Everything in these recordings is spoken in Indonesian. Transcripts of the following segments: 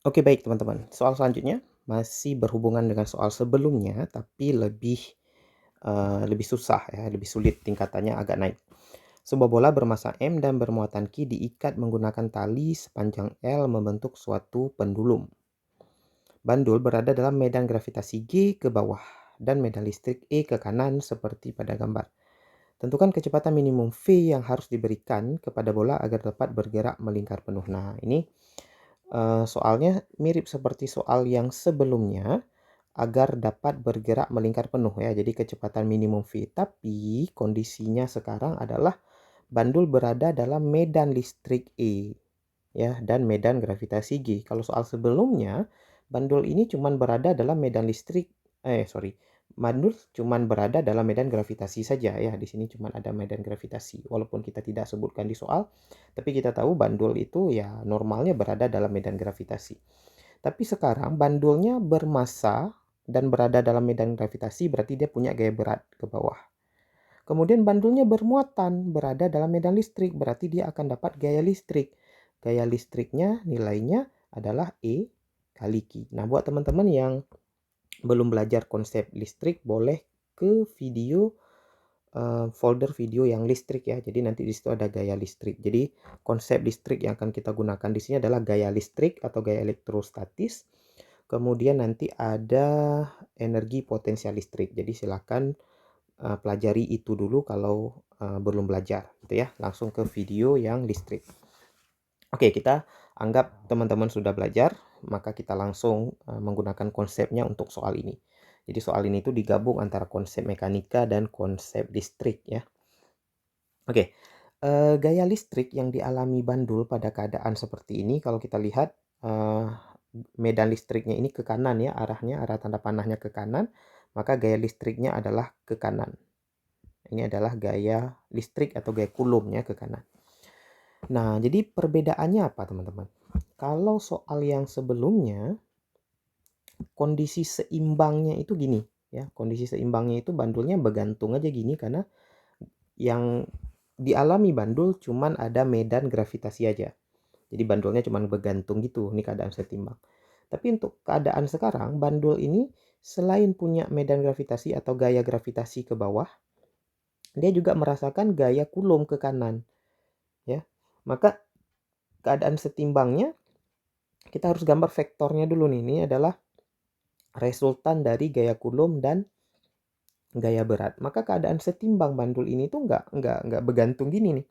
Oke, baik teman-teman. Soal selanjutnya masih berhubungan dengan soal sebelumnya, tapi lebih susah ya, lebih sulit, tingkatannya agak naik. Sebuah bola bermassa M dan bermuatan Q diikat menggunakan tali sepanjang L membentuk suatu pendulum. Bandul berada dalam medan gravitasi G ke bawah dan medan listrik E ke kanan seperti pada gambar. Tentukan kecepatan minimum V yang harus diberikan kepada bola agar dapat bergerak melingkar penuh. Nah, ini soalnya mirip seperti soal yang sebelumnya, agar dapat bergerak melingkar penuh ya, jadi kecepatan minimum V. Tapi kondisinya sekarang adalah bandul berada dalam medan listrik E ya, dan medan gravitasi G. Kalau soal sebelumnya, bandul ini cuman berada dalam medan listrik bandul cuman berada dalam medan gravitasi saja ya. Di sini cuman ada medan gravitasi. Walaupun kita tidak sebutkan di soal, tapi kita tahu bandul itu ya normalnya berada dalam medan gravitasi. Tapi sekarang bandulnya bermassa dan berada dalam medan gravitasi, berarti dia punya gaya berat ke bawah. Kemudian bandulnya bermuatan, berada dalam medan listrik, berarti dia akan dapat gaya listrik. Gaya listriknya nilainya adalah E kali Q. Nah, buat teman-teman yang belum belajar konsep listrik, boleh ke folder video yang listrik ya. Jadi nanti di situ ada gaya listrik. Jadi konsep listrik yang akan kita gunakan di sini adalah gaya listrik atau gaya elektrostatis. Kemudian nanti ada energi potensial listrik. Jadi silakan pelajari itu dulu kalau belum belajar gitu ya. Langsung ke video yang listrik. Oke, kita anggap teman-teman sudah belajar, maka kita langsung menggunakan konsepnya untuk soal ini. Jadi soal ini itu digabung antara konsep mekanika dan konsep listrik ya. Oke, gaya listrik yang dialami bandul pada keadaan seperti ini, kalau kita lihat medan listriknya ini ke kanan ya, arah tanda panahnya ke kanan, maka gaya listriknya adalah ke kanan. Ini adalah gaya listrik atau gaya kulumnya ke kanan. Nah, jadi perbedaannya apa teman-teman? Kalau soal yang sebelumnya, kondisi seimbangnya itu gini ya. Kondisi seimbangnya itu bandulnya bergantung aja gini, karena yang dialami bandul cuman ada medan gravitasi aja. Jadi bandulnya cuman bergantung gitu, ini keadaan setimbang. Tapi untuk keadaan sekarang, bandul ini selain punya medan gravitasi atau gaya gravitasi ke bawah, dia juga merasakan gaya kulum ke kanan ya. Maka keadaan setimbangnya kita harus gambar vektornya dulu nih. Ini adalah resultan dari gaya kulum dan gaya berat. Maka keadaan setimbang bandul ini tuh nggak bergantung gini nih.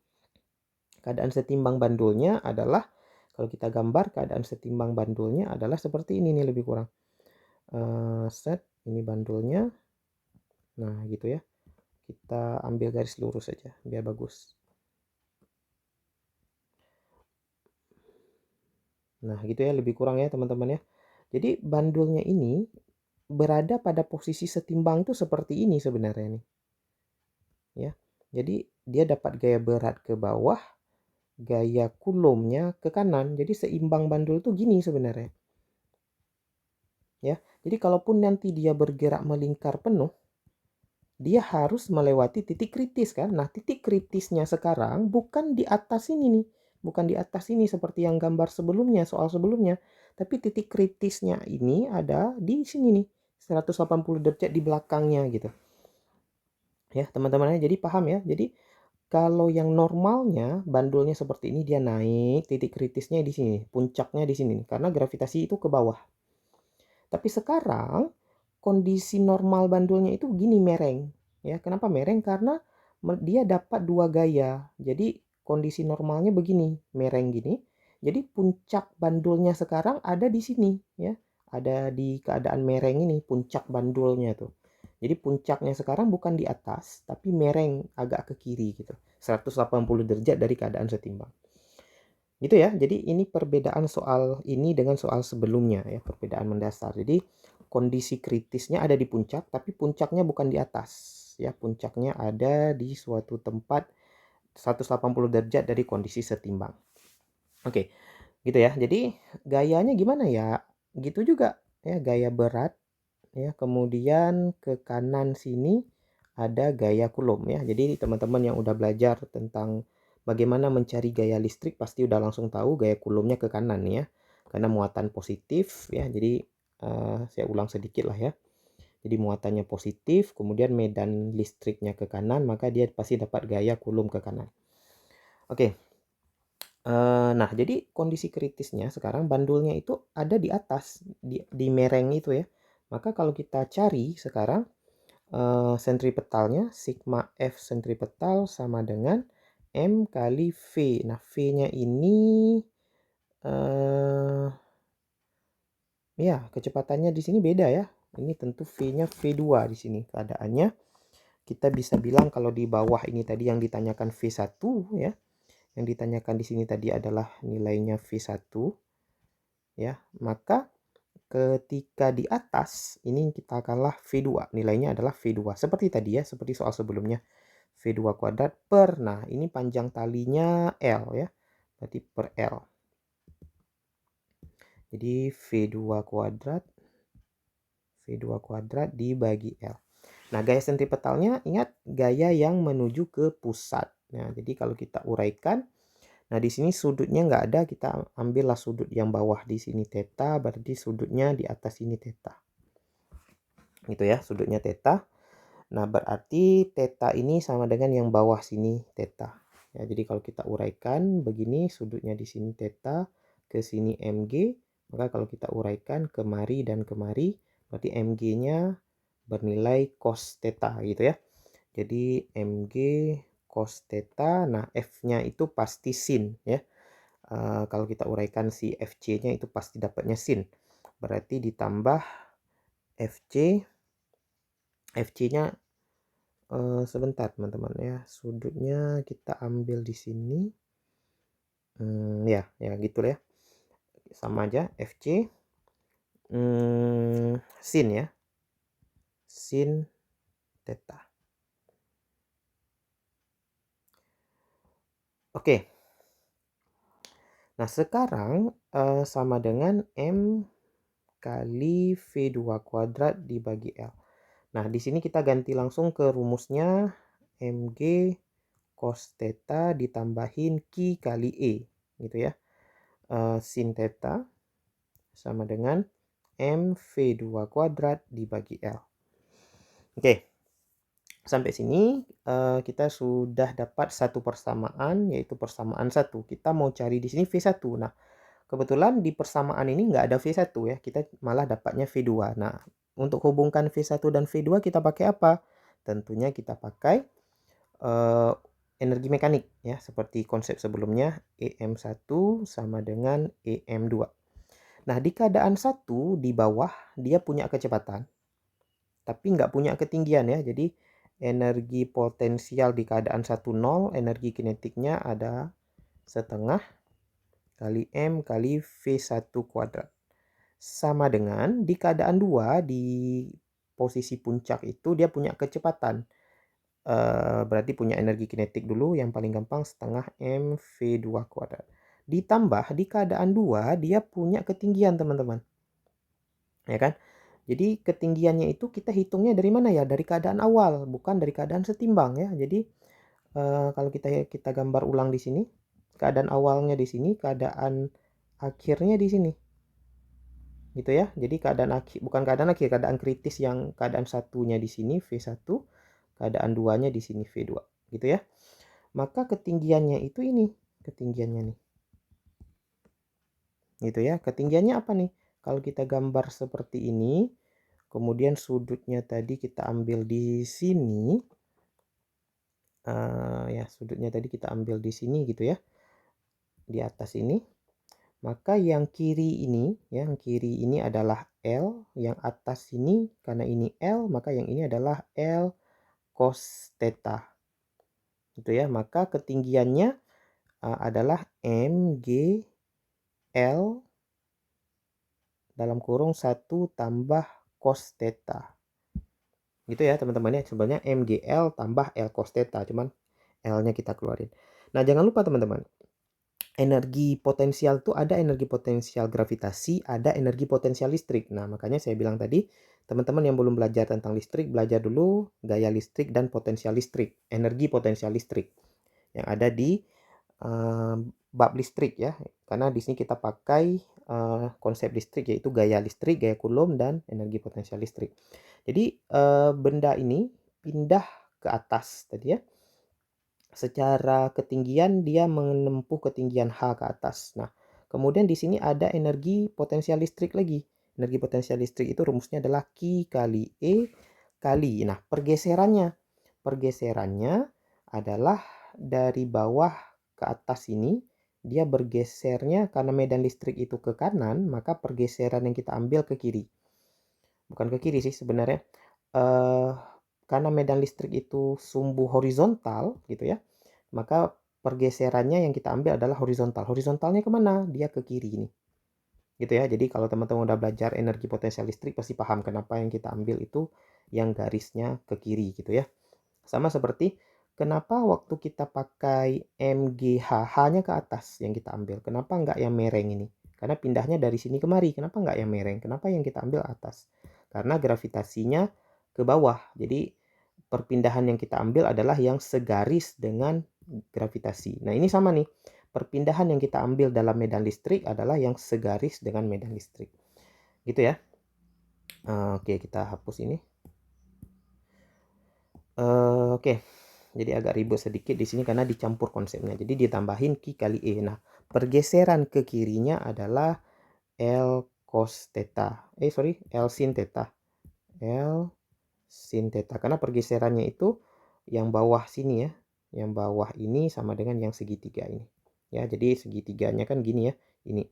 Keadaan setimbang bandulnya adalah, kalau kita gambar keadaan setimbang bandulnya adalah seperti ini nih lebih kurang. Set ini bandulnya. Nah, gitu ya. Kita ambil garis lurus saja biar bagus. Nah, gitu ya lebih kurang ya teman-teman ya. Jadi bandulnya ini berada pada posisi setimbang itu seperti ini sebenarnya nih. Ya. Jadi dia dapat gaya berat ke bawah, gaya kulumnya ke kanan. Jadi seimbang bandul tuh gini sebenarnya. Ya. Jadi kalaupun nanti dia bergerak melingkar penuh, dia harus melewati titik kritis kan. Nah, titik kritisnya sekarang bukan di atas ini nih. Bukan di atas ini seperti yang gambar sebelumnya, soal sebelumnya. Tapi titik kritisnya ini ada di sini nih. 180 derajat di belakangnya gitu. Ya, teman-teman, jadi paham ya. Jadi kalau yang normalnya bandulnya seperti ini, dia naik, titik kritisnya di sini, puncaknya di sini karena gravitasi itu ke bawah. Tapi sekarang kondisi normal bandulnya itu gini, mereng. Ya, kenapa mereng? Karena dia dapat dua gaya. Jadi kondisi normalnya begini, mereng gini. Jadi puncak bandulnya sekarang ada di sini ya. Ada di keadaan mereng ini puncak bandulnya tuh. Jadi puncaknya sekarang bukan di atas, tapi mereng agak ke kiri gitu. 180 derajat dari keadaan setimbang. Gitu ya. Jadi ini perbedaan soal ini dengan soal sebelumnya ya, perbedaan mendasar. Jadi kondisi kritisnya ada di puncak, tapi puncaknya bukan di atas ya. Puncaknya ada di suatu tempat 180 derajat dari kondisi setimbang. Oke, gitu ya. Jadi gayanya gimana ya? Gitu juga ya, gaya berat ya. Kemudian ke kanan sini ada gaya kulum ya. Jadi teman-teman yang udah belajar tentang bagaimana mencari gaya listrik pasti udah langsung tahu gaya kulumnya ke kanan ya. karena muatan positif ya. Jadi saya ulang sedikit lah ya. Jadi muatannya positif, kemudian medan listriknya ke kanan, maka dia pasti dapat gaya kulum ke kanan. Oke. Nah, jadi kondisi kritisnya sekarang bandulnya itu ada di atas, di mereng itu ya. Maka kalau kita cari sekarang sentripetalnya, sigma F sentripetal sama dengan M kali V. Nah, V-nya ini ya kecepatannya di sini beda ya. Ini tentu V-nya V2 di sini keadaannya. Kita bisa bilang kalau di bawah ini tadi yang ditanyakan V1 ya. Yang ditanyakan di sini tadi adalah nilainya V1 ya. Maka ketika di atas ini kita akanlah V2. Nilainya adalah V2. Seperti tadi ya, seperti soal sebelumnya. V2 kuadrat per, nah ini panjang talinya L ya. Berarti per L. Jadi V2 kuadrat dibagi L. Nah, gaya sentripetalnya ingat gaya yang menuju ke pusat. Nah, jadi kalau kita uraikan, nah di sini sudutnya nggak ada, kita ambillah sudut yang bawah di sini theta, berarti sudutnya di atas ini theta. Gitu ya, sudutnya theta. Nah, berarti theta ini sama dengan yang bawah sini theta. Ya, jadi kalau kita uraikan begini, sudutnya di sini theta, ke sini mg, maka kalau kita uraikan kemari dan kemari, berarti mg-nya bernilai cos theta gitu ya. Jadi mg cos theta, nah f-nya itu pasti sin ya. Kalau kita uraikan si fc-nya itu pasti dapatnya sin. Berarti ditambah fc-nya sebentar teman-teman ya, sudutnya kita ambil di sini. Ya gitu ya, sama aja FC sin ya, sin theta. Oke. Nah, sekarang sama dengan M kali V2 kuadrat dibagi L. Nah, di sini kita ganti langsung ke rumusnya, Mg cos theta ditambahin Q kali E gitu ya. Sin theta sama dengan MV2 kuadrat dibagi L. Oke. Sampai sini kita sudah dapat satu persamaan, yaitu persamaan 1. Kita mau cari di sini V1. Nah, kebetulan di persamaan ini nggak ada V1 ya. Kita malah dapatnya V2. Nah, untuk hubungkan V1 dan V2 kita pakai apa? Tentunya kita pakai energi mekanik ya, seperti konsep sebelumnya, EM1 sama dengan EM2. Nah, di keadaan 1 di bawah dia punya kecepatan, tapi nggak punya ketinggian ya. Jadi energi potensial di keadaan 1 0, energi kinetiknya ada setengah kali M kali V1 kuadrat. Sama dengan di keadaan 2 di posisi puncak itu dia punya kecepatan. Berarti punya energi kinetik dulu yang paling gampang setengah M V2 kuadrat. Ditambah di keadaan 2 dia punya ketinggian teman-teman. Ya kan? Jadi ketinggiannya itu kita hitungnya dari mana ya? Dari keadaan awal, bukan dari keadaan setimbang ya. Jadi kalau kita gambar ulang di sini, keadaan awalnya di sini, keadaan akhirnya di sini. Gitu ya. Jadi keadaan akhir, bukan keadaan akhir, keadaan kritis yang keadaan satunya di sini V1, keadaan duanya di sini V2. Gitu ya. Maka ketinggiannya itu ini, ketinggiannya nih. Gitu ya. Ketinggiannya apa nih? Kalau kita gambar seperti ini, kemudian sudutnya tadi kita ambil di sini, ya sudutnya tadi kita ambil di sini gitu ya, di atas ini. Maka yang kiri ini, yang kiri ini adalah L, yang atas ini karena ini L, maka yang ini adalah L cos theta. Gitu ya. Maka ketinggiannya adalah MG L dalam kurung 1 tambah cos theta. Gitu ya teman-teman ya. Sebenarnya MGL tambah L cos theta, cuman L-nya kita keluarin. Nah, jangan lupa teman-teman, energi potensial itu ada energi potensial gravitasi, ada energi potensial listrik. Nah, makanya saya bilang tadi, teman-teman yang belum belajar tentang listrik, belajar dulu gaya listrik dan potensial listrik, energi potensial listrik yang ada di bab listrik ya. Karena di sini kita pakai konsep listrik, yaitu gaya listrik, gaya Coulomb, dan energi potensial listrik. Jadi benda ini pindah ke atas tadi ya. Secara ketinggian dia menempuh ketinggian H ke atas. Nah, kemudian di sini ada energi potensial listrik lagi. Energi potensial listrik itu rumusnya adalah Q kali E kali. Nah, pergeserannya adalah dari bawah ke atas ini, dia bergesernya karena medan listrik itu ke kanan, maka pergeseran yang kita ambil ke kiri. Bukan ke kiri sih sebenarnya. Karena medan listrik itu sumbu horizontal gitu ya, maka pergeserannya yang kita ambil adalah horizontal. Horizontalnya kemana? Dia ke kiri ini. Gitu ya. Jadi kalau teman-teman udah belajar energi potensial listrik pasti paham kenapa yang kita ambil itu yang garisnya ke kiri gitu ya. Sama seperti kenapa waktu kita pakai MGH, H-nya ke atas yang kita ambil. Kenapa nggak yang mereng ini? Karena pindahnya dari sini kemari. Kenapa nggak yang mereng? Kenapa yang kita ambil atas? Karena gravitasinya ke bawah. Jadi perpindahan yang kita ambil adalah yang segaris dengan gravitasi. Nah, ini sama nih. Perpindahan yang kita ambil dalam medan listrik adalah yang segaris dengan medan listrik. Gitu ya. Oke, kita hapus ini. Oke. Jadi agak ribet sedikit di sini karena dicampur konsepnya. Jadi ditambahin Q kali E. Nah, pergeseran ke kirinya adalah L cos theta. L sin theta. L sin theta. Karena pergeserannya itu yang bawah sini ya. Yang bawah ini sama dengan yang segitiga ini. Ya, jadi segitiganya kan gini ya. Ini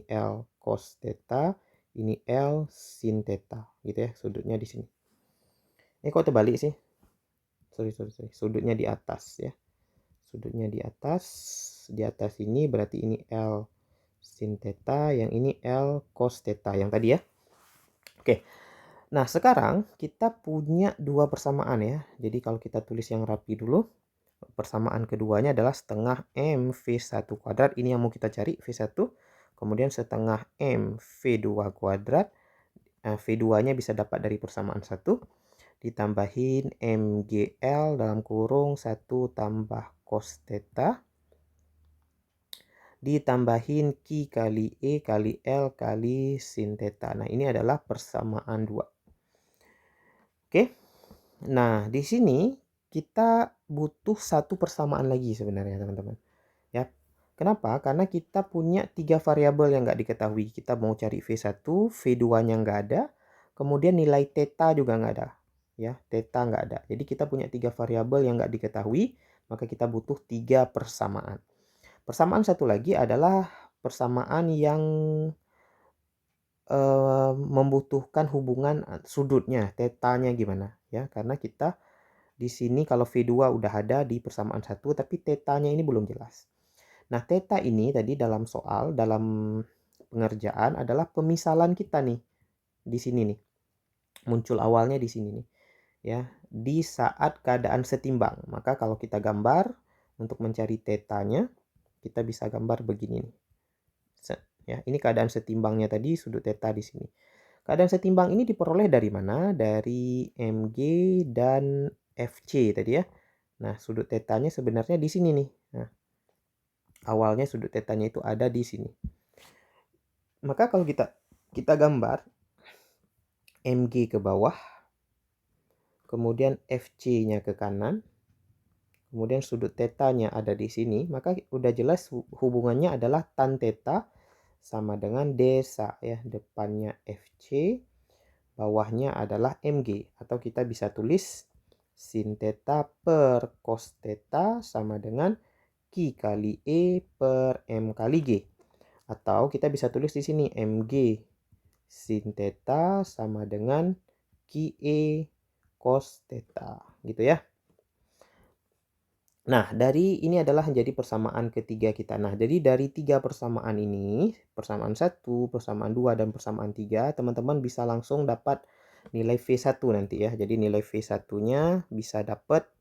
L cos theta, ini L sin theta gitu ya. Sudutnya di sini. Kok terbalik sih? Sorry. Sudutnya di atas ya. Sudutnya di atas. Di atas ini berarti ini L sin theta, yang ini L cos theta yang tadi ya. Oke. Nah, sekarang kita punya dua persamaan ya. Jadi kalau kita tulis yang rapi dulu, persamaan keduanya adalah setengah M V1 kuadrat. Ini yang mau kita cari, V1. Kemudian setengah M V2 kuadrat. V2-nya bisa dapat dari persamaan 1. Ditambahin MGL dalam kurung 1 tambah cos theta. Ditambahin Q kali E kali L kali sin theta. Nah, ini adalah persamaan 2. Oke. Nah, di sini kita butuh satu persamaan lagi sebenarnya, teman-teman. Ya. Kenapa? Karena kita punya 3 variabel yang nggak diketahui. Kita mau cari V1, V2-nya nggak ada, kemudian nilai theta juga nggak ada. Ya, theta nggak ada. Jadi kita punya 3 variabel yang nggak diketahui, maka kita butuh 3 persamaan. Persamaan satu lagi adalah persamaan yang membutuhkan hubungan sudutnya, tetanya gimana ya. Karena kita di sini kalau V2 udah ada di persamaan 1, tapi tetanya ini belum jelas. Nah, theta ini tadi dalam soal, dalam pengerjaan adalah pemisalan kita nih. Di sini nih. Muncul awalnya di sini nih. Ya, di saat keadaan setimbang. Maka kalau kita gambar untuk mencari tetanya, kita bisa gambar begini nih. Ya, ini keadaan setimbangnya tadi, sudut theta di sini. Keadaan setimbang ini diperoleh dari mana? Dari MG dan FC tadi ya. Nah, sudut tetanya sebenarnya di sini nih. Nah, awalnya sudut tetanya itu ada di sini. Maka kalau kita gambar MG ke bawah, kemudian FC-nya ke kanan, kemudian sudut tetanya ada di sini, maka udah jelas hubungannya adalah tan theta sama dengan desa ya. Depannya FC, bawahnya adalah MG, atau kita bisa tulis sin theta per cos theta sama dengan Q kali E per M kali G. Atau kita bisa tulis di sini MG sin theta sama dengan QE cos theta gitu ya. Nah, dari ini adalah menjadi persamaan ketiga kita. Nah, jadi dari 3 persamaan ini, persamaan 1, persamaan 2, dan persamaan 3, teman-teman bisa langsung dapat nilai V1 nanti ya. Jadi nilai V1-nya bisa dapat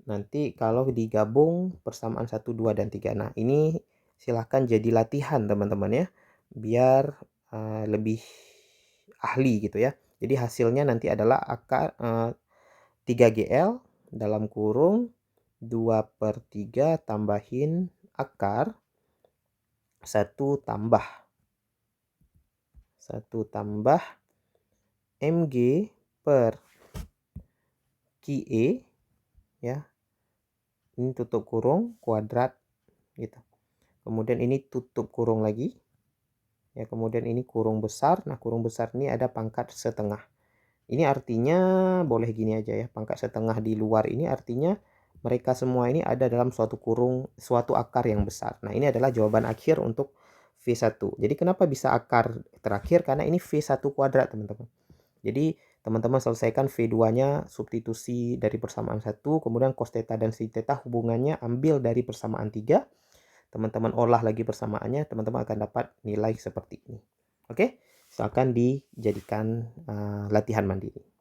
nanti kalau digabung persamaan 1, 2, dan 3. Nah, ini silahkan jadi latihan teman-teman ya. Biar lebih ahli gitu ya. Jadi hasilnya nanti adalah akar 3GL dalam kurung 2/3 tambahin akar 1 tambah 1 tambah mg per QE, ya. Ini tutup kurung kuadrat gitu. Kemudian ini tutup kurung lagi. Ya, kemudian ini kurung besar. Nah, kurung besar ini ada pangkat setengah. Ini artinya boleh gini aja ya. Pangkat setengah di luar ini artinya mereka semua ini ada dalam suatu kurung, suatu akar yang besar. Nah, ini adalah jawaban akhir untuk V1. Jadi kenapa bisa akar terakhir? Karena ini V1 kuadrat, teman-teman. Jadi teman-teman selesaikan V2-nya, substitusi dari persamaan 1, kemudian cos theta dan sin theta hubungannya ambil dari persamaan 3. Teman-teman olah lagi persamaannya, teman-teman akan dapat nilai seperti ini. Oke, silakan dijadikan latihan mandiri.